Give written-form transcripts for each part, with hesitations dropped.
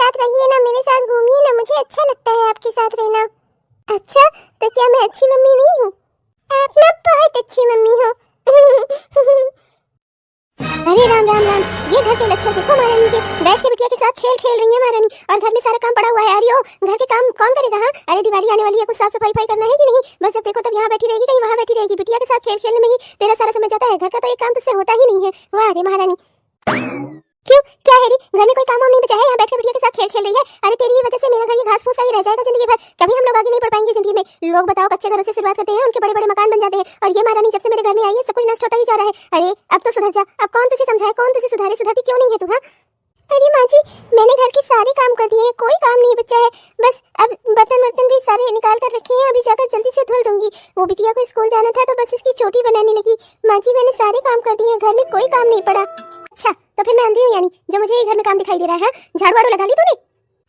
साथ रहिए ना, मेरे साथ घूमिए ना, मुझे अच्छा लगता है आपके साथ रहना। अच्छा, तो क्या मैं अच्छी मम्मी नहीं हूँ? आप ना बहुत अच्छी मम्मी हो। अरे राम राम राम, ये घर के लक्षण देखो महारानी के। बैठ के बिटिया के साथ खेल खेल रही है महारानी, और घर में सारा काम पड़ा हुआ है। अरे ओ, घर के काम कौन करेगा? हाँ, अरे दिवाली आने वाली है, कुछ साफ सफाई करना है कि नहीं? बस जब देखो तब यहाँ बैठी रहेगी, कहीं वहाँ बैठी रहेगी। बिटिया के साथ खेल खेलने में ही तेरा सारा समय जाता है। घर का तो एक काम तुझसे होता ही नहीं है। वाह रे महारानी। क्यों, क्या है रे? घर में कोई काम नहीं बचा है? यहाँ बैठकर बिटिया के साथ खेल खेल रही है। अरे तेरी ही वजह से मेरा घर ये घास फूस ही रह जाएगा जिंदगी भर। कभी हम लोग आगे नहीं बढ़ पाएंगे जिंदगी में। लोग बताओ, कच्चे घरों से शुरुआत करते हैं, उनके बड़े बड़े मकान बन जाते हैं, और ये महारानी जब से मेरे घर में आई है सब कुछ नष्ट होता ही जा रहा है। अरे अब तो सुधर जा। अब कौन तुझे समझाए, कौन तुझे सुधारे? सुधरती क्यों नहीं है तू? हाँ, अरे माँ जी, मैंने घर के सारे काम कर दिए हैं, कोई काम नहीं बचा है। बस अब बर्तन भी सारे निकाल कर रखे हैं, अभी जाकर जल्दी से धुल दूंगी। वो बिटिया को स्कूल जाना था तो बस इसकी चोटी बनाने लगी। माँ जी, मैंने सारे काम कर दिए हैं, घर में कोई काम नहीं पड़ा। अच्छा, तो फिर मैं अंधी हूँ यानी, जो मुझे घर में काम दिखाई दे रहा है? झाड़ू वाड़ू लगा ली तूने?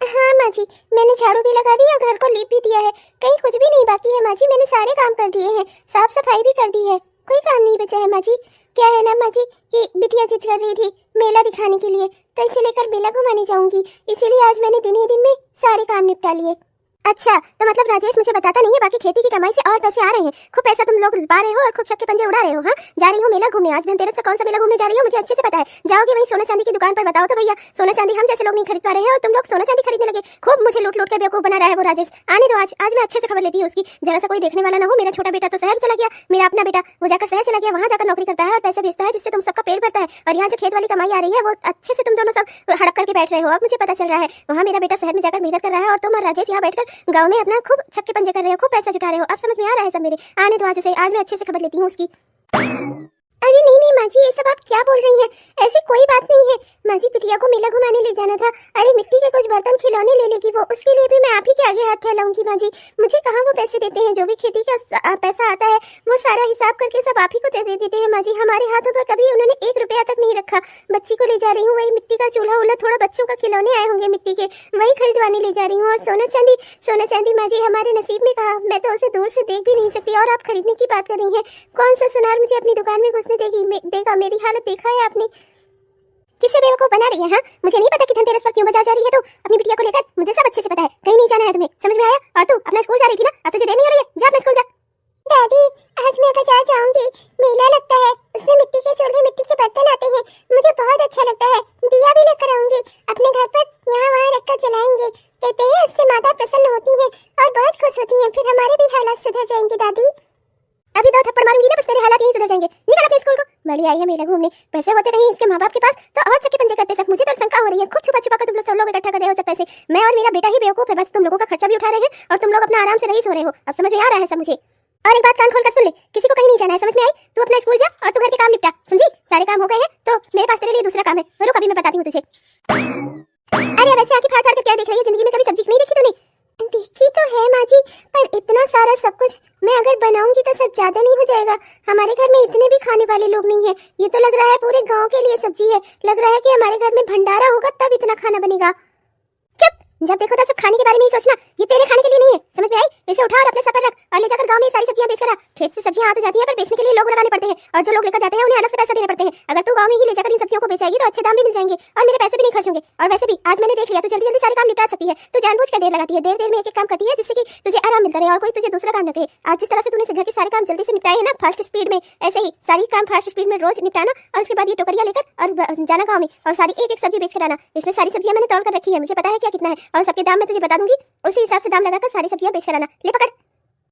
हाँ माँ जी, मैंने झाड़ू भी लगा दी और घर को लीप भी दिया है। कहीं कुछ भी नहीं बाकी है माँ जी, मैंने सारे काम कर दिए हैं, साफ सफाई भी कर दी है, कोई काम नहीं बचा है माँ जी। क्या है ना माँ जी कि बिटिया जिद कर रही थी मेला दिखाने के लिए, तो इसे लेकर मेला घुमाने जाऊंगी, इसीलिए आज मैंने दिन ही दिन में सारे काम निपटा लिए। अच्छा, तो मतलब राजेश मुझे बताता नहीं है बाकी खेती की कमाई से और पैसे आ रहे हैं, खूब पैसा तुम लोग पा रहे हो और खूब छक्के पंजे उड़ा रहे हो। हाँ, जा रही हो मेला घूमने, आज धनतेरस का कौन सा मेला घूमने जा रही हो मुझे अच्छे से पता है। जाओगे वहीं सोना चांदी की दुकान पर, बताओ तो भैया। सोना चांदी हम जैसे लोग नहीं खरीद पा रहे हैं और तुम लोग सोना चांदी खरीदने लगे। खूब मुझे लूट लूट कर बेवकूफ बना रहा है वो राजेश। आने दो, आज मैं अच्छे से खबर लेती हूँ उसकी, जरा सा कोई देखने वाला ना हो। मेरा छोटा बेटा तो शहर चला गया, मेरा अपना बेटा वो जाकर शहर चला गया, वहाँ जाकर नौकरी करता है और पैसे भेजता है जिससे तुम सबका पेट भरता है। और यहाँ जो खेत वाली कमाई आ रही है वो अच्छे से तुम दोनों सब हड़प करके बैठ रहे हो। अब मुझे पता चल रहा है वहाँ मेरा बेटा शहर में जाकर मेहनत कर रहा है और तुम और राजेश यहाँ बैठकर गाँव में अपना खूब छक्के पंजे कर रहे हो, खूब पैसा जुटा रहे हो। अब समझ में आ रहा है सब मेरे। आने दो, आज मैं अच्छे से खबर लेती हूँ उसकी। अरे नहीं माँ जी, ये सब आप क्या बोल रही हैं? ऐसी कोई बात नहीं है माँ जी, बिटिया को मेला घुमाने ले जाना था। अरे मिट्टी के कुछ बर्तन खिलौने ले लेगी वो, उसके लिए भी मैं आप ही के आगे हाथ फैलाऊंगी माँ जी। मुझे कहाँ वो पैसे देते हैं? जो भी खेती का पैसा आता है वो सारा हिसाब करके सब आप ही को दे देते हैं माँ जी। हमारे हाथों पर कभी उन्होंने 1 रुपया तक नहीं रखा। बच्ची को ले जा रही हूँ, वही मिट्टी का चूल्हा उल्हा, थोड़ा बच्चों का खिलौने आए होंगे मिट्टी के, वही खरीदवाने ले जा रही हूँ। और सोना चांदी माँ जी हमारे नसीब में कहा, मैं तो उसे दूर से देख भी नहीं सकती, और आप खरीदने की बात कर रही हैं। कौन सा सुनार मुझे अपनी दुकान में घुसने देगा? मेरी हालत देखा है आपने? किससे बेवकूफ बना रही है? हाँ, मुझे नहीं पता कि धनतेरस पर क्यों बाजार जा रही है तू अपनी बिटिया को लेकर, मुझे सब अच्छे से पता है। कहीं नहीं जाना है तुम्हें, समझ में आया? और तू अपना स्कूल जा रही थी ना, अब तुझे देर नहीं हो रही है, जा अपना स्कूल जा। दादी, आज मैं बाजार जाऊंगी, मेला लगता है, उसमें मिट्टी के चूल्हे मिट्टी के बर्तन आते हैं, मुझे बहुत अच्छा लगता है। दिया भी लेकर आऊंगी, अपने घर पर यहाँ वहाँ रखकर जलाएंगे। कहते हैं उससे माता प्रसन्न होती है और बहुत खुश होती है, फिर हमारे भी हालात सुधर जाएंगे। दादी, अभी 2 थप्पड़ मारूंगी ना, बस तेरे हालात यहीं सुधर जाएंगे। निकल अपने स्कूल को। बड़ी आई है मेला घूमने, पैसे होते कहीं इसके माँ बाप के पास तो और चक्के पंजे करते सब। मुझे तो शंका हो रही है, खूब छुपा छुपा कर तुम लोग सब लोग इकट्ठा कर रहे हो सब पैसे। मैं और मेरा बेटा ही बेवकूफ है, बस तुम लोगों का खर्चा भी उठा रहे हैं और तुम लोग अपना आराम से रईस हो रहे हो। अब समझ में आ रहा है सब मुझे। और एक बात कान खोल कर सुन ले, किसी को कहीं नहीं जाना है, समझ में आई? तू अपना स्कूल जा और तू घर के काम निपटा, समझी? सारे काम हो गए हैं तो मेरे पास तेरे लिए दूसरा काम है, रुक अभी मैं बताती हूँ तुझे। अरे वैसे आंखें फाड़ फाड़ कर क्या देख रही है? जिंदगी में कभी सब्जी नहीं देखी तूने? देखी तो है माँ जी, पर इतना सारा सब कुछ मैं अगर बनाऊंगी तो सब ज्यादा नहीं हो जाएगा? हमारे घर में इतने भी खाने वाले लोग नहीं है, ये तो लग रहा है पूरे गांव के लिए सब्जी है। लग रहा है कि हमारे घर में भंडारा होगा तब इतना खाना बनेगा। चुप, जब देखो तब सब खाने के बारे में ही सोचना, ये तेरे खाने के लिए नहीं है, समझ में आई? इसे उठा और अपने सर पर रख और ले जाकर गांव में सारी सब्जियां बेच कर आ। खेत से सब्जियां आ तो जाती हैं पर बेचने के लिए लोग लगाने पड़ते हैं, और जो लोग लेकर जाते हैं उन्हें अलग से पैसा देने पड़ते हैं। अगर तू गांव में ही ले जाकर इन सब्जियों को बेचेगी तो अच्छे दाम भी मिल जाएंगे और मेरे पैसे भी नहीं खर्च होंगे। और वैसे भी आज मैंने देख लिया, तू जल्दी जल्दी सारे काम निपटा सकती है। तू जानबूझकर देर लगाती है, देर में एक काम करती है जिससे कि तुझे आराम मिलता रहे और कोई तुझे दूसरा काम न करे। आज जिस तरह से तूने घर के सारे काम जल्दी से निपटाए हैं ना, फास्ट स्पीड में, ऐसे ही सारी काम फास्ट स्पीड में रोज निपटाना, और उसके बाद ये टोकरियां लेकर और जाना गांव में और सारी एक सब्जी बेच कर आना। इसमें सारी सब्जियां मैंने तोड़ कर रखी है, मुझे पता है क्या कितना है, और सबके दाम मैं तुझे बता दूंगी, उसी हिसाब से दाम लगाकर सारी सब्जियां बेच कर आना। ले पकड़।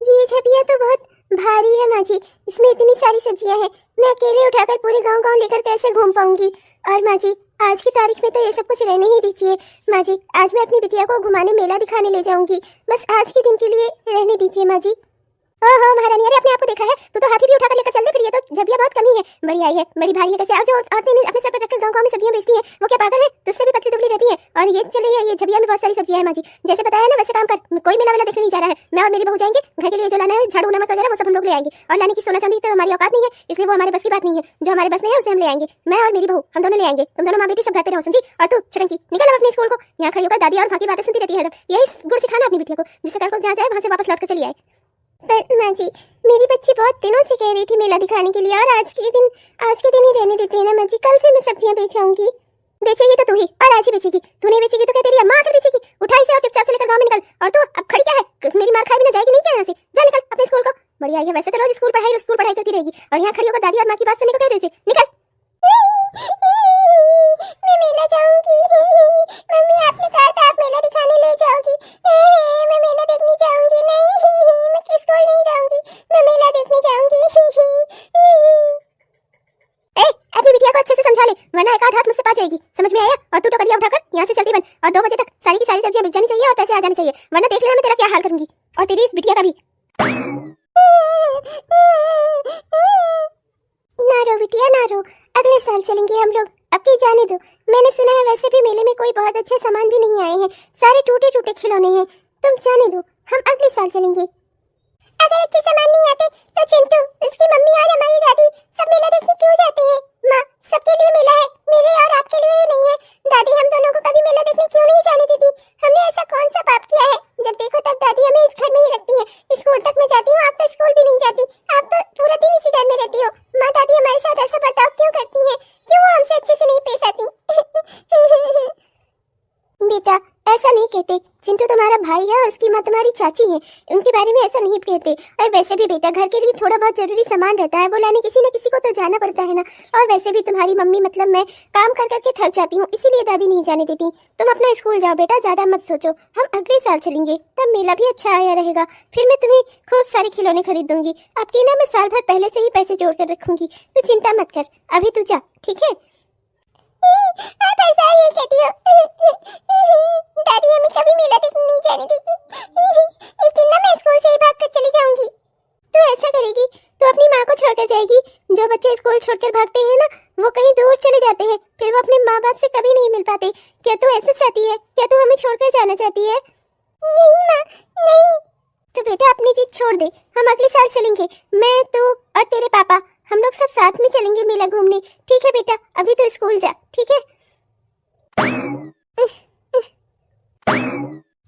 ये झबिया तो बहुत भारी है माँ जी, इसमें इतनी सारी सब्जियां हैं, मैं अकेले उठाकर पूरे गांव लेकर कैसे घूम पाऊंगी? और माँ जी आज की तारीख में तो ये सब कुछ रहने ही दीजिए माँ जी। आज मैं अपनी बिटिया को घुमाने मेला दिखाने ले जाऊंगी, बस आज के दिन के लिए रहने दीजिए माँ जी। ओहो महारानी, अरे अपने आप को देखा है? तू तो हाथी भी उठाकर लेकर चलते, फिर ये तो झबिया बहुत कमी है, बड़ी आई है, बड़ी भारी है कैसे? और जो औरतें अपने सर पर रखकर गांव में सब्जियां बेचती हैं वो क्या पागल है? तुझसे भी पतली दुबली रहती है और ये चल रही है, ये झबिया में बहुत सारी सब्जियां हैं माँ जी। जैसे बताया ना वैसे काम कर, कोई मेला वेला देखने नहीं जा रहा है। मैं और मेरी बहू जाएंगे, घर के लिए जो लाना है झाड़ू नमक वगैरह वो सब हम लोग ले आएंगे, और लाने की सोना चांदी तो हमारी औकात नहीं है, इसलिए वो हमारे बस की बात नहीं है। जो हमारे बस में है उसे हम ले आएंगे, मैं और मेरी बहू हम दोनों ले आएंगे। तुम दोनों माँ बेटी सब घर पे रहो, समझी? और तू छुटंकी निकल अपने स्कूल को, यहाँ खड़ी होकर दादी और माँ की बातें सुनती रहती है, यही गुड़ सिखाना अपनी बिटिया को, जिससे कल को जहाँ जाए वहाँ से वापस लौट कर चली आए। पर माँ जी मेरी बच्ची बहुत दिनों से कह रही थी मेला दिखाने के लिए, और आज के दिन ही रहने देते हैं ना माँ जी, कल से मैं सब्जियां बेच आऊंगी। बेचेगी तो तू ही, और आज ही बेचेगी। तू नहीं बेचेगी तो क्या तेरी अम्मा आकर बेचेगी? उठा इसे और चुपचाप से लेकर गांव में निकल। और तू अब खड़ी क्या है? मेरी मार खाए बिना जाएगी नहीं क्या यहाँ से? जा निकल अपने स्कूल को। बढ़िया है, वैसे तो रोज स्कूल पढ़ाई करती रहेगी और यहाँ खड़ी होकर दादी और माँ की बात सुनने को कह दे इसे। निकल। मैं मेला जाऊंगी। मम्मी आपने कहा था आप मेला दिखाने ले जाओगी। मैं मेला देखने जाऊंगी। नहीं, मैं स्कूल नहीं जाऊंगी, मैं मेला देखने जाऊंगी। अपनी बिटिया को अच्छे से समझा ले, वरना एक आध हाथ मुझसे पा जाएगी। समझ में आया? और तू टोकरिया उठाकर यहाँ से जल्दी बन और 2 बजे तक सारी की सारी सब्जियां बिक जानी चाहिए और पैसे आ जाने चाहिए, वरना देख लेना मैं तेरा क्या हाल करूंगी और तेरी इस बिटिया का भी। ना रो बिटिया ना रो, अगले साल चलेंगे हम लोग। अब की जाने दो। मैंने सुना है वैसे भी मेले में कोई बहुत अच्छे सामान भी नहीं आए हैं, सारे टूटे टूटे खिलौने हैं। तुम जाने दो, हम अगले साल चलेंगे। अगर अच्छे सामान नहीं आते तो चिंटू, उसकी मम्मी और हमारी दादी सब मेला देखने क्यों जाते हैं? माँ, सबके लिए मेला है, मेरे और आपके लिए नहीं है। दादी हम दोनों को कभी मेला देखने क्यों नहीं जाने देती? हमने ऐसा कौन सा पाप किया है? जब देखो तब दादी हमें इस घर में ही रखती है। स्कूल तक मैं जाती हूँ, आप तो स्कूल भी नहीं जाती। आप तो पूरा दिन इसी घर में रहती हो। माँ, दादी हमारे साथ ऐसा बर्ताव क्यों करती है? क्यों वो हमसे अच्छे से नहीं पेश आती? बेटा, ऐसा नहीं कहते। चिंटू तुम्हारा भाई है और उसकी माँ तुम्हारी चाची है, उनके बारे में ऐसा नहीं कहते। और वैसे भी बेटा, घर के लिए थोड़ा बहुत जरूरी सामान रहता है, वो लाने किसी न किसी को तो जाना पड़ता है ना। और वैसे भी तुम्हारी मम्मी मतलब मैं काम कर करके थक जाती हूँ, इसीलिए दादी नहीं जाने देती। तुम अपना स्कूल जाओ बेटा, ज्यादा मत सोचो। हम अगले साल चलेंगे, तब मेला भी अच्छा आया रहेगा। फिर मैं तुम्हें खूब सारे खिलौने खरीद दूंगी। आपके ना मैं साल भर पहले से ही पैसे जोड़ कर रखूंगी, तो चिंता मत कर। अभी तू जा, ठीक है? आप ऐसा ही कहती हो। दादी हमें कभी मेला देखने नहीं जाने देगी। एक दिन ना मैं स्कूल से ही भागकर चली जाऊंगी। तो ऐसा करेगी, तो अपनी माँ को छोड़कर जाएगी। जो बच्चे स्कूल छोड़कर भागते हैं ना, वो कहीं दूर चले जाते हैं, फिर वो अपने माँ बाप से कभी नहीं मिल पाते। क्या तू ऐसा चाहती है? क्या तू हमें छोड़कर जाना चाहती है? नहीं माँ, नहीं। तो बेटा अपनी जिद छोड़ दे, हम अगले साल चलेंगे। मैं, तू और तेरे पापा, हम लोग सब साथ में चलेंगे मेला घूमने। ठीक है बेटा, अभी तो स्कूल जा, ठीक है?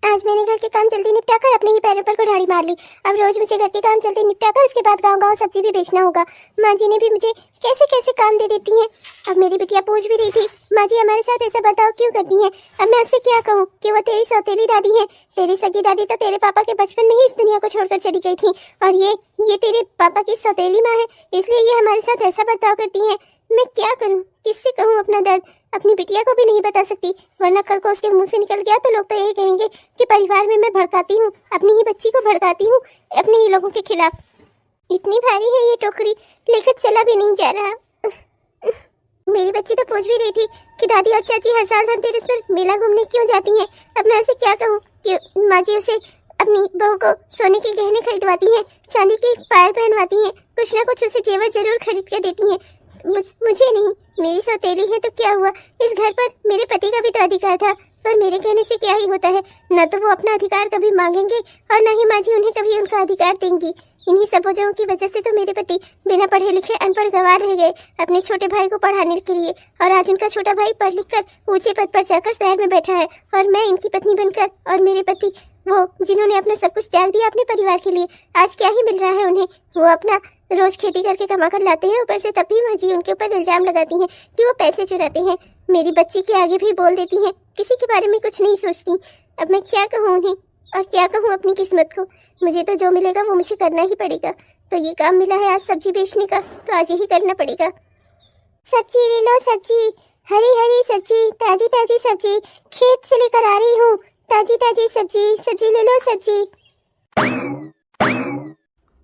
आज मैंने घर के काम जल्दी निपटाकर अपने ही पैरों पर कुल्हाड़ी मार ली। अब रोज मुझे घर के काम जल्दी निपटाकर उसके बाद गांव-गांव सब्जी भी बेचना होगा। माँ जी ने भी मुझे कैसे कैसे काम दे देती हैं। अब मेरी बिटिया पूछ भी रही थी, माँ जी हमारे साथ ऐसा बर्ताव क्यों करती हैं? अब मैं उससे क्या कहूँ कि वो तेरी सौतेली दादी है। तेरी सगी दादी तो तेरे पापा के बचपन में ही इस दुनिया को छोड़कर चली गई थी, और ये तेरे पापा की सौतेली माँ है, इसलिए ये हमारे साथ ऐसा बर्ताव करती है। मैं क्या करूं? किससे कहूं अपना दर्द? अपनी बिटिया को भी नहीं बता सकती, वरना कल को उसके मुंह से निकल गया तो लोग तो यही कहेंगे कि परिवार में मैं भड़काती हूँ, अपनी ही बच्ची को भड़काती हूँ अपने ही लोगों के खिलाफ। इतनी भारी है ये टोकरी, लेकर चला भी नहीं जा रहा। मेरी बच्ची तो पूछ भी रही थी कि दादी और चाची हर साल धनतेरस पर मेला घूमने क्यों जाती हैं। अब मैं उसे क्या कहूँ कि माँ जी उसे अपनी बहू को सोने के गहने खरीदवाती हैं, चांदी के पायल पहनवाती हैं, कुछ ना कुछ उसे जेवर जरूर खरीद के देती हैं। मुझे नहीं, मेरी सौतेली है तो क्या हुआ? इस घर पर मेरे पति का भी तो अधिकार था, पर मेरे कहने से क्या ही होता है। न तो वो अपना अधिकार कभी मांगेंगे और न ही माँ जी उन्हें कभी उनका अधिकार देंगी। इन्हीं सब वजहों की वजह से तो मेरे पति बिना पढ़े लिखे अनपढ़ गंवार रह गए अपने छोटे भाई को पढ़ाने के लिए, और आज उनका छोटा भाई पढ़ लिख कर ऊंचे पद पर जाकर शहर में बैठा है, और मैं इनकी पत्नी बनकर, और मेरे पति वो जिन्होंने अपना सब कुछ त्याग दिया अपने परिवार के लिए, आज क्या ही मिल रहा है उन्हें? वो अपना रोज खेती करके कमा कर लाते हैं, ऊपर से तब भी माँ जी उनके ऊपर इल्जाम लगाती हैं कि वो पैसे चुराते हैं। मेरी बच्ची के आगे भी बोल देती हैं, किसी के बारे में कुछ नहीं सोचती। अब मैं क्या कहूँ उन्हें और क्या कहूँ अपनी किस्मत को? मुझे तो जो मिलेगा वो मुझे करना ही पड़ेगा। तो ये काम मिला है आज सब्जी बेचने का, तो आज यही करना पड़ेगा। सब्जी ले लो, सब्जी, हरी हरी सब्जी, ताजी ताजी सब्जी, खेत से लेकर आ रही हूँ, ताजी ताजी सब्जी, सब्जी ले लो सब्जी।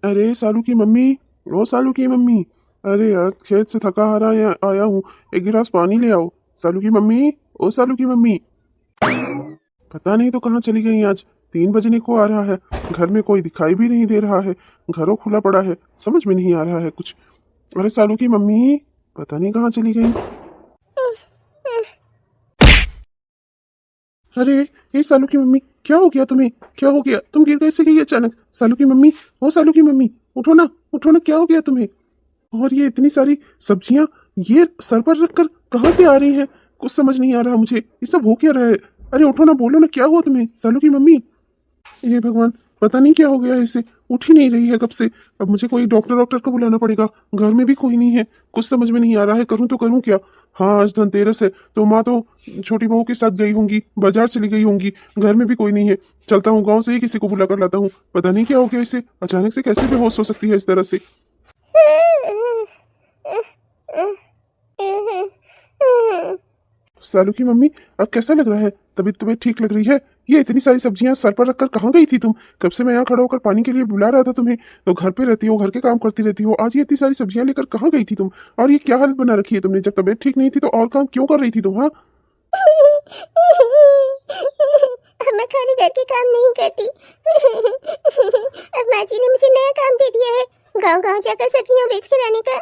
अरे सालू की मम्मी, ओ सालू की मम्मी, अरे यार खेत से थका हारा आया हूँ, एक गिलास पानी ले आओ। सालू की मम्मी, ओ सालू की मम्मी। पता नहीं तो कहाँ चली गई आज, 3 बजने को आ रहा है, घर में कोई दिखाई भी नहीं दे रहा है, घरों खुला पड़ा है, समझ में नहीं आ रहा है कुछ। अरे सालू की मम्मी, पता नहीं कहाँ चली गई। अरे ये सालू की मम्मी, क्या हो गया तुम्हें? क्या हो गया? तुम गिर कैसे गई अचानक? सालू की मम्मी, ओ सालू की मम्मी, उठो ना, उठो ना, क्या हो गया तुम्हें? और ये इतनी सारी सब्जियां ये सर पर रखकर कहाँ से आ रही हैं? कुछ समझ नहीं आ रहा मुझे, ये सब हो क्या रहा है? अरे उठो ना, बोलो ना, क्या हुआ तुम्हें सालू की मम्मी? ये भगवान, पता नहीं क्या हो गया है इसे, उठ ही नहीं रही है कब से। अब मुझे कोई डॉक्टर को बुलाना पड़ेगा। घर में भी कोई नहीं है, कुछ समझ में नहीं आ रहा है, करूँ तो करूँ क्या। हाँ, आज धनतेरस है तो माँ तो छोटी बहू के साथ गई होंगी, बाजार चली गई होंगी। घर में भी कोई नहीं है। चलता हूँ गांव से ही किसी को बुला कर लाता हूँ। पता नहीं क्या हो गया इसे, अचानक से कैसे बेहोश हो सकती है इस तरह से। सालू की मम्मी, अब कैसा लग रहा है? तबीयत तुम्हें ठीक लग रही है? ये इतनी सारी सब्जियां सर पर रखकर कहाँ गई थी तुम? कब से मैं यहाँ खड़ा होकर पानी के लिए बुला रहा था तुम्हें। तो घर पे रहती हो, घर के काम करती रहती हो, आज ये इतनी सारी सब्जियां लेकर कहाँ गई थी तुम? और ये क्या हालत बना रखी है तुमने? जब तबीयत ठीक नहीं थी तो और काम क्यों कर रही थी तुम? हाँ, अब मैं खाली घर के काम नहीं करती। अब माँ जी ने मुझे नया काम दे दिया है, गांव गांव जाकर सब्जियां बेच कर आने का।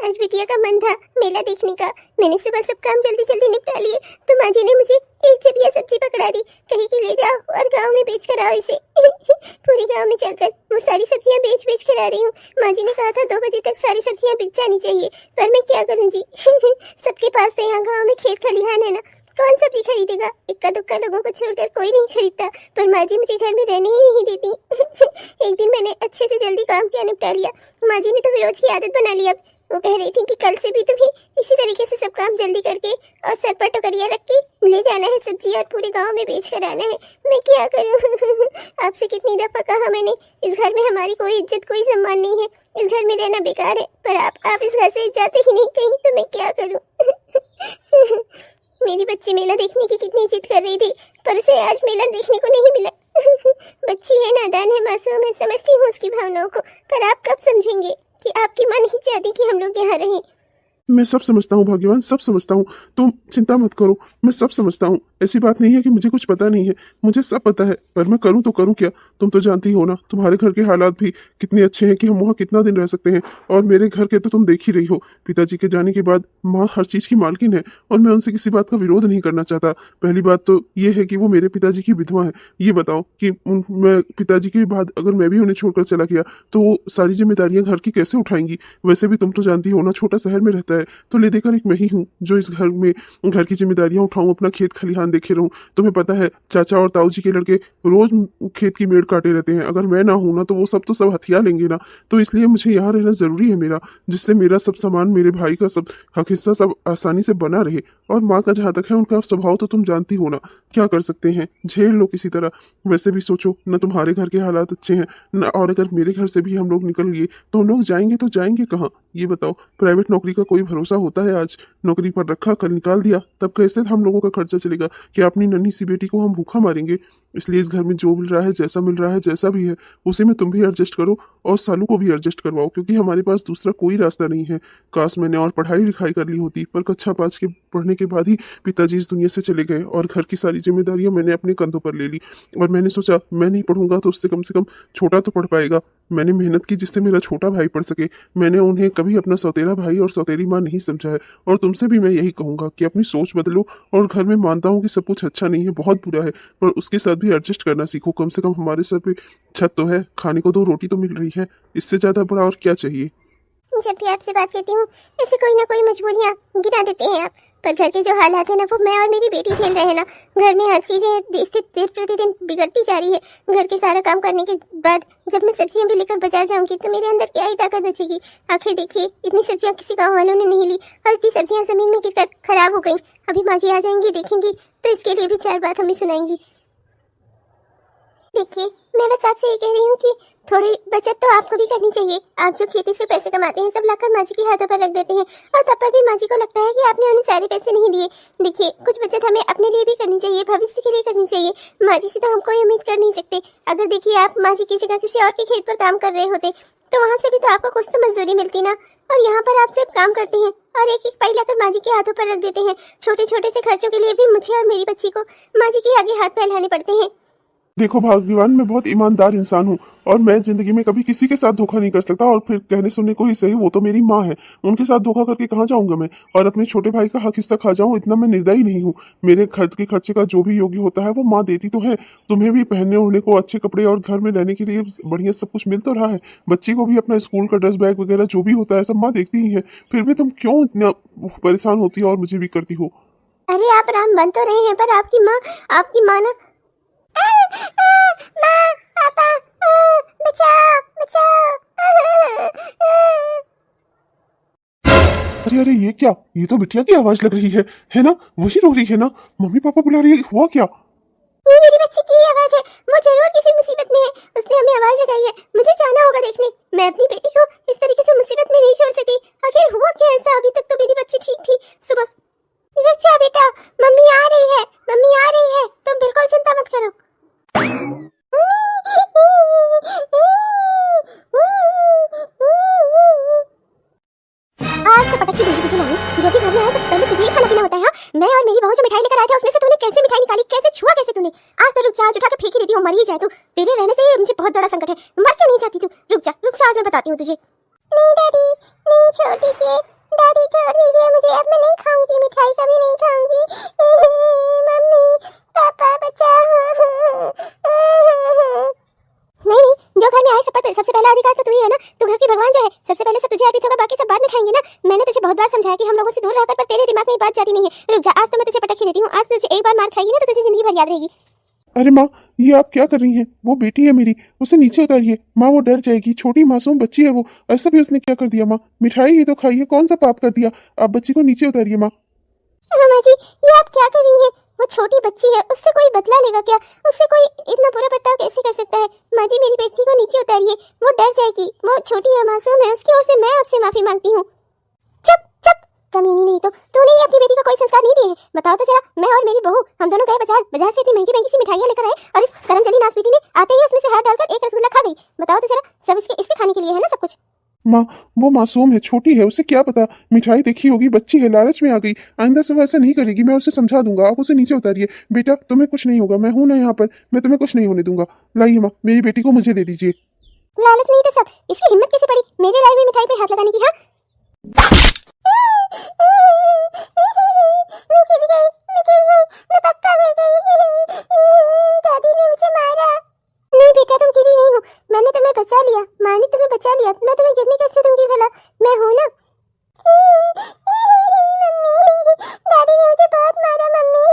आज बिटिया का मन था मेला देखने का। मैंने सुबह सब काम जल्दी जल्दी निपटा लिए तो माँ जी ने मुझे एक जबिया सब्जी पकड़ा दी, कहीं कि ले जाओ और गांव में बेच कर आओ इसे। पूरे गांव में जाकर वो सारी सब्जियां बेच बेच कर आ रही हूँ। माँ जी ने कहा था 2 बजे तक सारी सब्जियां बिक जानी चाहिए, पर मैं क्या करूँ जी। सबके पास तो यहाँ गाँव में खेत खलिहान है ना, कौन सब्जी खरीदेगा। इक्का दुक्का लोगों को छोड़कर कोई नहीं खरीदता, पर माँ जी मुझे घर में रहने ही नहीं देती। एक दिन मैंने अच्छे से जल्दी काम किया, निपटा लिया। माँ जी ने तो रोज की आदत बना ली। अब वो कह रही थी कि कल से भी तुम्हें इसी तरीके से सब काम जल्दी करके और सर पर टोकरिया रख के ले जाना है सब्जी और पूरे गांव में बेच कर आना है। मैं क्या करूं। आपसे कितनी दफा कहा मैंने, इस घर में हमारी कोई इज्जत कोई सम्मान नहीं है, इस घर में रहना बेकार है, पर आप इस घर से जाते ही नहीं कहीं, तो मैं क्या करूं। मेरी बच्ची मेला देखने की कितनी जिद कर रही थी, पर उसे आज मेला देखने को नहीं मिला। बच्ची है, नादान है, मासूम है, समझती हूँ उसकी भावनाओं को, पर आप कब समझेंगे कि आपकी माँ नहीं चाहती कि हम लोग यहाँ रहें। मैं सब समझता हूँ भाग्यवान, सब समझता हूँ। तुम चिंता मत करो, मैं सब समझता हूँ। ऐसी बात नहीं है कि मुझे कुछ पता नहीं है, मुझे सब पता है, पर मैं करूँ तो करूँ क्या। तुम तो जानती हो ना, तुम्हारे घर के हालात भी कितने अच्छे हैं कि हम वहाँ कितना दिन रह सकते हैं। और मेरे घर के तो तुम देख ही रही हो, पिताजी के जाने के बाद माँ हर चीज़ की मालकिन है और मैं उनसे किसी बात का विरोध नहीं करना चाहता। पहली बात तो ये है कि वो मेरे पिताजी की विधवा है। ये बताओ कि मैं पिताजी के बाद अगर मैं भी उन्हें छोड़कर चला गया तो वो सारी जिम्मेदारियां घर की कैसे उठाएंगी। वैसे भी तुम तो जानती हो ना, छोटा शहर में रहता है तो ले देकर एक मैं ही हूँ जो इस घर में घर की जिम्मेदारियां उठाऊं, अपना खेत खलिहान देखे रहूं। तुम्हें पता है चाचा और ताऊ जी के लड़के रोज खेत की मेड़ काटे रहते हैं। अगर मैं ना हूं ना तो वो सब तो सब हथिया लेंगे ना। तो इसलिए मुझे यहाँ रहना जरूरी है मेरा, जिससे मेरा सब सामान, मेरे भाई का सब हक हिस्सा सब आसानी से बना रहे। और माँ का जहाँ तक है, उनका स्वभाव तो तुम जानती हो ना, क्या कर सकते हैं, झेल लो किसी तरह। वैसे भी सोचो न, तुम्हारे घर के हालात अच्छे हैं न, और अगर मेरे घर से भी हम लोग निकल गए तो हम लोग जाएंगे तो जाएंगे कहाँ, ये बताओ। प्राइवेट नौकरी का कोई भरोसा होता है? आज नौकरी पर रखा, कल निकाल दिया, तब कैसे हम लोगों का खर्चा चलेगा? क्या अपनी नन्ही सी बेटी को हम भूखा मारेंगे? इसलिए इस घर में जो मिल रहा है, जैसा मिल रहा है, जैसा भी है, उसी में तुम भी एडजस्ट करो और सालू को भी एडजस्ट करवाओ, क्योंकि हमारे पास दूसरा कोई रास्ता नहीं है। काश मैंने और पढ़ाई लिखाई कर ली होती, पर कक्षा 5 के पढ़ने के बाद ही पिताजी इस दुनिया से चले गए और घर की सारी जिम्मेदारियां मैंने अपने कंधों पर ले ली। और मैंने सोचा मैं नहीं पढ़ूंगा तो उससे कम से कम छोटा तो पढ़ पाएगा। मैंने मेहनत की जिससे मेरा छोटा भाई पढ़ सके। मैंने उन्हें कभी अपना सौतेला भाई और सौतेली माँ नहीं समझा है। और तुमसे भी मैं यही कहूंगा कि अपनी सोच बदलो। और घर में मानता हूँ कि सब कुछ अच्छा नहीं है, बहुत बुरा है, पर उसके साथ भी एडजस्ट करना सीखो। कम से कम हमारे सर पे छत तो है, खाने को 2 रोटी तो मिल रही है, इससे ज्यादा बड़ा और क्या चाहिए। जब भी आपसे बात करती हूँ ऐसे कोई ना कोई मजबूरियाँ गिरा देते हैं आप, पर घर के जो हालात है ना, वो मैं और मेरी बेटी झेल रहे हैं ना। घर में हर चीज़ें स्थिति दिन प्रतिदिन बिगड़ती जा रही है। घर के सारा काम करने के बाद जब मैं सब्जियां भी लेकर बाजार जाऊंगी तो मेरे अंदर क्या ही ताकत बचेगी। आखिर देखिए, इतनी सब्जियां किसी गाँव वालों ने नहीं ली और इतनी सब्जियां जमीन में गिरकर खराब हो गई। अभी माँ जी आ जाएंगी, देखेंगी तो इसके लिए भी 4 बात हमें सुनाएंगी। देखिए, मैं बस आपसे ये कह रही हूँ कि थोड़ी बचत तो आपको भी करनी चाहिए। आप जो खेती से पैसे कमाते हैं सब लाकर माँ जी के हाथों पर रख देते हैं, और तब पर भी माँ जी को लगता है कि आपने उन्हें सारे पैसे नहीं दिए। देखिए, कुछ बचत हमें अपने लिए भी करनी चाहिए, भविष्य के लिए करनी चाहिए। माँ जी से तो हम कोई उम्मीद कर नहीं सकते। अगर देखिए आप माँ जी की जगह किसी और के खेत पर काम कर रहे होते तो वहाँ से भी तो आपको कुछ तो मजदूरी मिलती ना। और यहाँ पर आप सिर्फ काम करते हैं और एक एक पाई लाकर माँ जी के हाथों पर रख देते हैं। छोटे छोटे से खर्चों के लिए भी मुझे और मेरी बच्ची को माँ जी के आगे हाथ फैलाने पड़ते हैं। देखो भाग्यवान, मैं बहुत ईमानदार इंसान हूँ और मैं जिंदगी में कभी किसी के साथ धोखा नहीं कर सकता। और फिर कहने सुनने को ही सही, वो तो मेरी माँ है, उनके साथ धोखा करके कहाँ जाऊंगा मैं और अपने छोटे भाई का हक हिस्सा खा जाऊं, इतना मैं निर्दयी नहीं हूँ। मेरे खर्च के खर्चे का जो भी योग्य होता है वो माँ देती तो है। तुम्हें भी पहनने ओढ़ने को अच्छे कपड़े और घर में रहने के लिए बढ़िया सब कुछ मिल तो रहा है। बच्ची को भी अपना स्कूल का ड्रेस बैग वगैरह जो भी होता है सब माँ देखती ही है। फिर भी तुम क्यों इतना परेशान होती हो और मुझे भी करती हो? अरे आप राम बन तो रहे हैं, पर आपकी माँ ना माँ, पापा, बचाओ, बचाओ। अरे अरे ये क्या, ये तो बिटिया की आवाज लग रही है ना? वही रो रही है ना? मम्मी पापा बुला रही है, हुआ क्या? ये मेरी बच्ची की आवाज है, वो जरूर किसी मुसीबत में है, उसने हमें आवाज लगाई है, मुझे जाना होगा देखने। मैं अपनी बेटी को इस तरीके से मुसीबत में नहीं छोड़ सकती। आखिर हुआ क्या ऐसा? अभी तक तो मेरी बच्ची ठीक थी। सुबह रुक जा बेटा, मम्मी आ रही है, मम्मी आ रही है, तुम बिल्कुल चिंता मत करो। आज तो पटक ही दूंगी तुझे मम्मी, जो भी घर में आया सबसे पहले तुझे ही खाना पीना होता है। हाँ, मैं और मेरी बहू जो मिठाई लेकर आए थे उसमें से तूने कैसे मिठाई निकाली, कैसे छुआ कैसे तूने? आज तो रुक जा, आज उठा के फेंक ही देती हूँ, मर ही जाए तू। तेरे रहने से मुझे बहुत बड़ा संकट है, मर क्यों नहीं चाहती तू? रुक जा, आज मैं बताती हूँ तुझे। नहीं डैडी, नहीं, छोड़ दीजिए डैडी, छोड़ दीजिए मुझे, अब मैं नहीं खाऊंगी मिठाई, कभी नहीं खाऊंगी। मम्मी पापा बचाओ। नहीं, जो घर में आए सबसे पहला अधिकार तो तू ही है ना, तू घर की भगवान जो है, सबसे पहले सब तुझे अर्पित होगा, बाकी सब बाद में खाएंगे ना। मैंने तुझे बहुत बार समझाया कि हम लोगों से दूर रहकर, पर तेरे दिमाग में ये बात जाती नहीं है। रुक जा, आज तो मैं तुझे पटक ही देती हूँ, आज तुझे एक बार मार खाएगी ना तो तुझे जिंदगी भर याद रहेगी। अरे माँ, ये आप क्या कर रही हैं? वो बेटी है मेरी, उसे नीचे उतारिए। माँ वो डर जाएगी, छोटी मासूम बच्ची है वो। ऐसा भी उसने क्या कर दिया माँ? मिठाई ही तो खाई है, कौन सा पाप कर दिया? आप बच्ची को नीचे उतारिए माँ। माँ जी, ये आप क्या कर रही हैं? वो छोटी बच्ची है, उससे कोई बदला लेगा क्या? उससे कोई इतना बुरा बर्ताव कैसे कर सकता है? माँ जी, मेरी बेटी को नीचे उतारिए, वो डर जाएगी, वो छोटी है, मासूम है, उसकी ओर से मैं आपसे माफी मांगती हूँ। चुप चुप, कमीनी नहीं तो तूने ही अपनी बेटी को कोई संस्कार नहीं दिए हैं। बताओ तो जरा, मैं और मेरी बहू हम दोनों गए बाजार से इतनी महंगी महंगी सी मिठाइयाँ लेकर आए और इस करमचली नास बेटी ने आते ही उसमें से हाथ डालकर एक रसगुल्ला खा गई। बताओ तो जरा, सब इसके खाने के लिए है ना सब कुछ? माँ वो मासूम है, छोटी है, उसे क्या पता? मिठाई देखी होगी, बच्ची है, लालच में आ गई। आइंदा से वो ऐसा नहीं करेगी, मैं उसे समझा दूंगा। आप उसे नीचे उतारिए। बेटा तुम्हें कुछ नहीं होगा, मैं हूं ना यहाँ पर, मैं तुम्हें कुछ नहीं होने दूंगा। लाइए माँ, मेरी बेटी को मुझे दे दीजिए। लालच नहीं तो सब, इसकी हिम्मत कैसे पड़ी मेरे लाई हुई मिठाई पे हाथ लगाने की? हाँ, मैं गिर गई, मैं पक्का गिर गई। दादी ने मुझे मारा। नहीं बेटा, तुम गिरी नहीं हो, मैंने तुम्हें बचा लिया, माँ ने तुम्हें बचा लिया, मैं तुम्हें गिरने कैसे दूंगी भला? मैं हूं ना। मम्मी, दादी ने मुझे बहुत मारा मम्मी।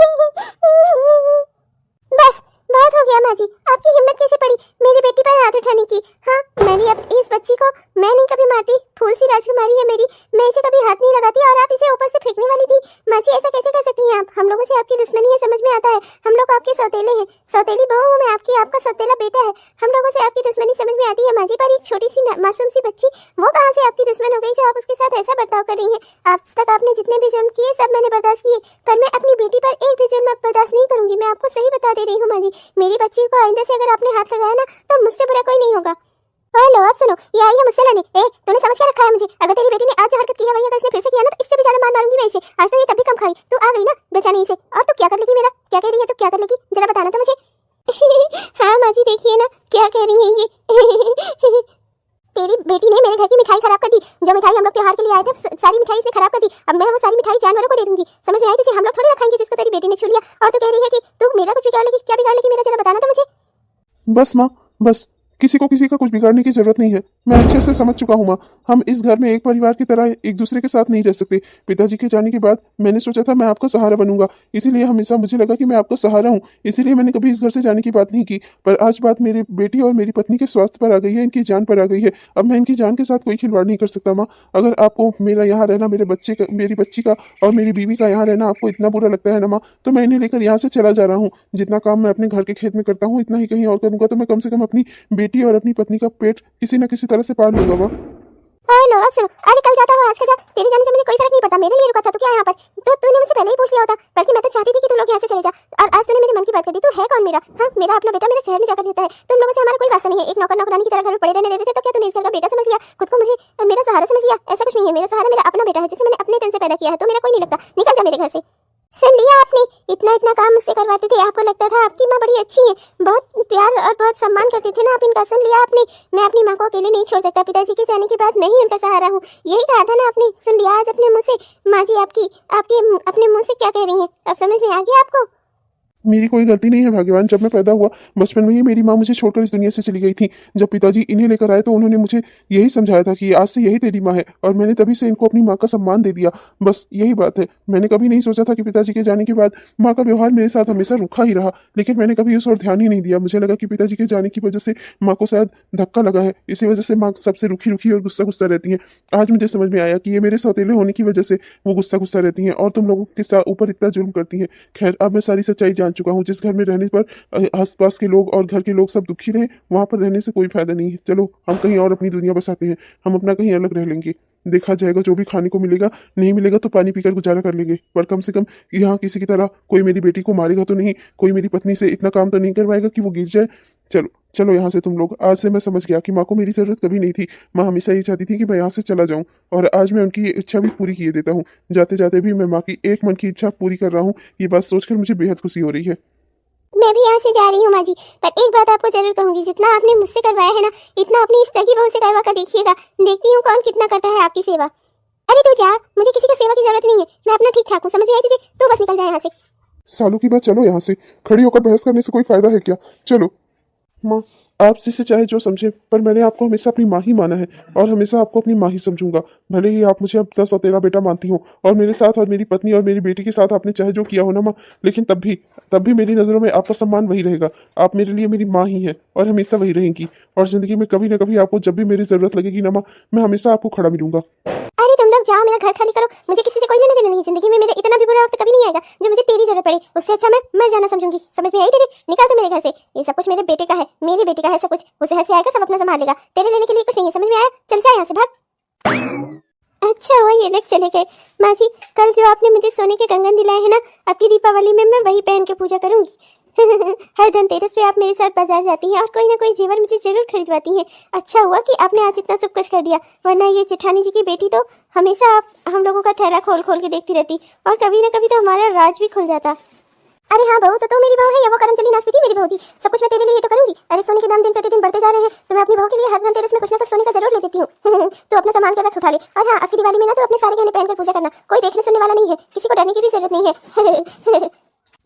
बस बहुत हो गया माँ जी, आपकी हिम्मत कैसे पड़ी मेरी बेटी पर हाथ उठाने की? हाँ, मैंने अब इस बच्ची को मैं नहीं कभी मारती, फूल सी राजकुमारी है मेरी, मैं इसे कभी हाथ नहीं लगाती, और आप इसे ऊपर से फेंकने वाली थी। माँ जी ऐसा कैसे कर सकती हैं आप? हम लोगों से आपकी दुश्मनी है, समझ में आता है, हम लोग आपके सौतेले हैं, सौतेली बहू हूँ मैं आपकी, आपका सौतेला बेटा है, हम लोगों से आपकी दुश्मनी समझ में आती है माँ जी। पर एक छोटी सी मासूम सी बच्ची, वो कहाँ से आपकी दुश्मन हो गई जो आप उसके साथ ऐसा बर्ताव कर रही हैं? आज तक आपने जितने भी जुर्म किए सब मैंने बर्दाश्त किए, पर मैं अपनी बेटी पर एक भी जुर्म बर्दाश्त नहीं करूंगी। मैं आपको सही बता दे रही हूँ माँ जी, मेरी बच्ची को आइंदा से अगर आपने हाथ लगाया ना तो मुझसे बुरा कोई नहीं होगा। हेलो, अब सुनो, ये आई है मुझसे लड़ने। तूने समझ क्या रखा है मुझे? अगर तेरी बेटी ने आज जो हरकत की है वही अगर इसने फिर से किया ना तो इससे भी ज्यादा मार मारूंगी मैं इसे। आज तो ये तब भी कम खाई, तू आ गई ना बेचानी इसे, और तू क्या कर लेगी? मेरा क्या कह रही है? तू क्या कर लेगी जरा बताना तो मुझे। हाँ माँ जी, देखिए ना क्या कह रही है ये। तेरी बेटी ने मेरे घर की मिठाई खराब कर दी, जो मिठाई हम लोग त्योहार के लिए आए थे सारी मिठाई इसने खराब कर दी। अब मैं वो सारी मिठाई जानवरों को दे दूंगी, समझ में आई तुझे? हम लोग थोड़ी ना खाएंगे जिसको तेरी बेटी ने छू लिया। और तू कह रही है कि तू मेरा कुछ बिगाड़ लेगी, क्या बिगाड़ लेगी मेरा, जरा बताना तो मुझे। बस माँ, बस, किसी का कुछ बिगाड़ने की जरूरत नहीं है। मैं अच्छे से समझ चुका हूँ माँ, हम इस घर में एक परिवार की तरह एक दूसरे के साथ नहीं रह सकते। पिताजी के जाने के बाद मैंने सोचा था मैं आपका सहारा बनूंगा, इसीलिए हमेशा मुझे लगा कि मैं आपका सहारा हूँ, इसीलिए मैंने कभी इस घर से जाने की बात नहीं की। पर आज बात मेरी बेटी और मेरी पत्नी के स्वास्थ्य पर आ गई है, इनकी जान पर आ गई है। अब मैं इनकी जान के साथ कोई खिलवाड़ नहीं कर सकता माँ। अगर आपको मेरा यहाँ रहना, मेरी बच्ची का और मेरी बीवी का यहाँ रहना आपको इतना बुरा लगता है ना माँ, तो मैं इन्हें लेकर यहाँ से चला जा रहा हूँ। जितना काम मैं अपने घर के खेत में करता हूँ इतना ही कहीं और करूँगा, तो मैं कम से कम अपनी बेटी और अपनी पत्नी का पेट किसी न किसी तरह से पाल लूंगा माँ। हेलो, अब सुनो, अरे कल जाता हुआ आज का जा, तेरे जाने से मुझे कोई फर्क नहीं पड़ता, मेरे लिए रुका था तो क्या यहाँ पर? तो तूने मुझसे पहले ही पूछ लिया होता, बल्कि मैं तो चाहती थी कि तू लोग यहाँ से चले जा, और आज तूने मेरे मन की बात कर दी। तू है कौन मेरा? हाँ, मेरा अपना बेटा मेरे शहर में जाकर रहता है, तुम लोगों से हमारा कोई वास्ता नहीं है। एक नौकर नौकरानी की तरह घर में पड़े रहने देते थे, तो क्या तूने इस घर का बेटा समझ लिया? खुद को मुझे मेरा सहारा समझ लिया? ऐसा कुछ नहीं है, मेरा सहारा मेरा अपना बेटा है जिसे मैंने अपने तन से पैदा किया है, तो मेरा कोई नहीं लगता। निकल जा मेरे घर से। सुन लिया आपने? इतना काम मुझसे करवाते थे, आपको लगता था आपकी माँ बड़ी अच्छी है, बहुत प्यार और बहुत सम्मान करते थे ना आप इनका। सुन लिया आपने? मैं अपनी माँ को अकेले नहीं छोड़ सकता, पिताजी के जाने के बाद मैं ही उनका सहारा हूँ, यही कहा था ना आपने? सुन लिया आज अपने मुँह से? माँ जी आपकी अपने मुँह से क्या कह रही हैं? अब समझ में आ गया आपको? मेरी कोई गलती नहीं है भाग्यवान। जब मैं पैदा हुआ बचपन में ही मेरी माँ मुझे छोड़कर इस दुनिया से चली गई थी। जब पिताजी इन्हें लेकर आए तो उन्होंने मुझे यही समझाया था कि आज से यही तेरी माँ है, और मैंने तभी से इनको अपनी माँ का सम्मान दे दिया। बस यही बात है। मैंने कभी नहीं सोचा था कि पिताजी के जाने के बाद माँ का व्यवहार मेरे साथ हमेशा रूखा ही रहा, लेकिन मैंने कभी उस ओर ध्यान ही नहीं दिया। मुझे लगा कि पिताजी के जाने की वजह से माँ को शायद धक्का लगा है, इसी वजह से माँ सबसे रूखी रूखी और गुस्सा गुस्सा रहती हैं। आज मुझे समझ में आया कि ये मेरे सौतेले होने की वजह से वो गुस्सा गुस्सा रहती हैं और तुम लोगों के साथ ऊपर इतना जुल्म करती हैं। खैर, अब मैं सारी सच्चाई जान चुका हूँ। जिस घर में रहने पर आसपास के लोग और घर के लोग सब दुखी रहे, वहां पर रहने से कोई फायदा नहीं है। चलो हम कहीं और अपनी दुनिया बसाते हैं, हम अपना कहीं अलग रह लेंगे। देखा जाएगा, जो भी खाने को मिलेगा, नहीं मिलेगा तो पानी पीकर गुजारा कर लेंगे, पर कम से कम यहाँ किसी की तरह कोई मेरी बेटी को मारेगा तो नहीं, कोई मेरी पत्नी से इतना काम तो नहीं करवाएगा कि वो गिर जाए। चलो चलो यहाँ से तुम लोग। आज से मैं समझ गया कि माँ को मेरी जरूरत कभी नहीं थी। माँ हमेशा ये चाहती थी कि मैं यहाँ से चला जाऊँ, और आज मैं उनकी ये इच्छा भी पूरी किए देता हूँ। जाते जाते भी मैं माँ की एक मन की इच्छा पूरी कर रहा हूँ। ये बात सोचकर मुझे बेहद खुशी हो रही है। मैं भी यहाँ से जा रही हूँ माँ जी, पर एक बात आपको जरूर कहूंगी, जितना आपने मुझसे करवाया है ना, इतना अपनी इस तरह की बहू से करवा कर देखिएगा। देखती हूँ कौन कितना करता है आपकी सेवा। अरे तू जा, मुझे किसी की सेवा की जरूरत नहीं है, मैं अपना ठीक ठाक हूँ, समझ में आई तुझे? तू बस निकल जा यहाँ से। सालों की बात, चलो यहाँ से। खड़ी होकर बहस करने से कोई फायदा है क्या? चलो। माँ, आप जिसे चाहे जो समझे, पर मैंने आपको हमेशा अपनी माँ ही माना है, और हमेशा आपको अपनी माँ ही समझूंगा। भले ही आप मुझे अब 10 और 13 बेटा मानती हो, और मेरे साथ और मेरी पत्नी और मेरी बेटी के साथ आपने चाहे जो किया हो ना माँ, लेकिन तब भी मेरी नज़रों में आपका सम्मान वही रहेगा। आप मेरे लिए मेरी माँ ही है और हमेशा वही रहेंगी। और ज़िंदगी में कभी ना कभी आपको जब भी मेरी ज़रूरत लगेगी ना माँ, मैं हमेशा आपको खड़ा मिलूंगा। अरे तुम लोग जाओ, मेरा घर खाली करो, मुझे किसी से कोई लेना देना नहीं। जिंदगी में मेरे इतना भी बुरा वक्त कभी नहीं आएगा जो मुझे तेरी जरूरत पड़े। उससे अच्छा मैं मर जाना समझूंगी, समझ में आई तेरे? निकाल तू मेरे घर से। ये सब कुछ मेरे बेटे का है, मेरी बेटी का है सब कुछ। वो शहर से आएगा, सब अपना संभाल लेगा, तेरे लेने के लिए कुछ नहीं है, समझ में आया? चल जा यहाँ से, भाग। अच्छा हुआ ये लोग चले गए। माँ जी, कल जो आपने मुझे सोने के कंगन दिलाए हैं ना, अब की दीपावली में मैं वही पहन के पूजा करूंगी। हर धनतेरस पे आप मेरे साथ बाजार जाती हैं और कोई ना कोई जेवर मुझे जरूर खरीदवाती हैं। अच्छा हुआ कि आपने आज इतना सब कुछ कर दिया, वरना ये जेठानी जी की बेटी तो हमेशा आप हम लोगों का थैला खोल खोल के देखती रहती, और कभी ना कभी तो हमारा राज भी खुल जाता। अरे हाँ बहू, तो तू मेरी बहू है या वो करमचली नासपीटी मेरी बहू थी? सब कुछ मैं तेरे लिए तो करूंगी। अरे सोने के दाम दिन प्रतिदिन बढ़ते जा रहे हैं, तो मैं अपनी बहू के लिए हर धनतेरस में कुछ ना कुछ सोने का जरूर ले देती हूँ। तो अपना सामान कर रख, उठा ले। और हाँ, अब की दिवाली में ना तो अपने सारे गहने पहनकर पूजा करना, कोई देखने सुनने वाला नहीं है, किसी को डरने की भी जरूरत नहीं है।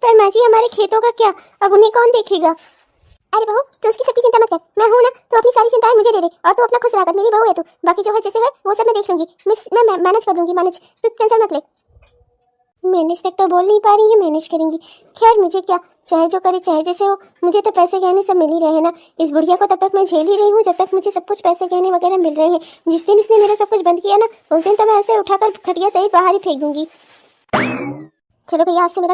पर माँ जी, हमारे खेतों का क्या? अब उन्हें कौन देखेगा? अरे बहू, तू उसकी सबकी चिंता मत कर, मैं हूं ना। तू अपनी सारी चिंताएं मुझे दे दे, और तू अपना खुश रह कर, मेरी बहू है तू। बाकी जो है जैसे है वो सब मैं देख लूंगी, मैं मैनेज कर लूंगी, मैनेज। तू टेंशन मत ले। मैनेज तक तो बोल नहीं पा रही है, मैनेज करेंगी। खैर मुझे क्या, चाहे जो करे चाहे जैसे हो, मुझे तो पैसे गहने सब मिल ही रहे ना। इस बुढ़िया को तब तक मैं झेल ही रही हूँ जब तक मुझे सब कुछ पैसे गहने वगैरह मिल रहे हैं। जिस दिन इसने मेरा सब कुछ बंद किया ना, उस दिन तो मैं ऐसे उठाकर खटिया सहित बाहर ही फेंक दूंगी। चलो भैया, आज से मेरा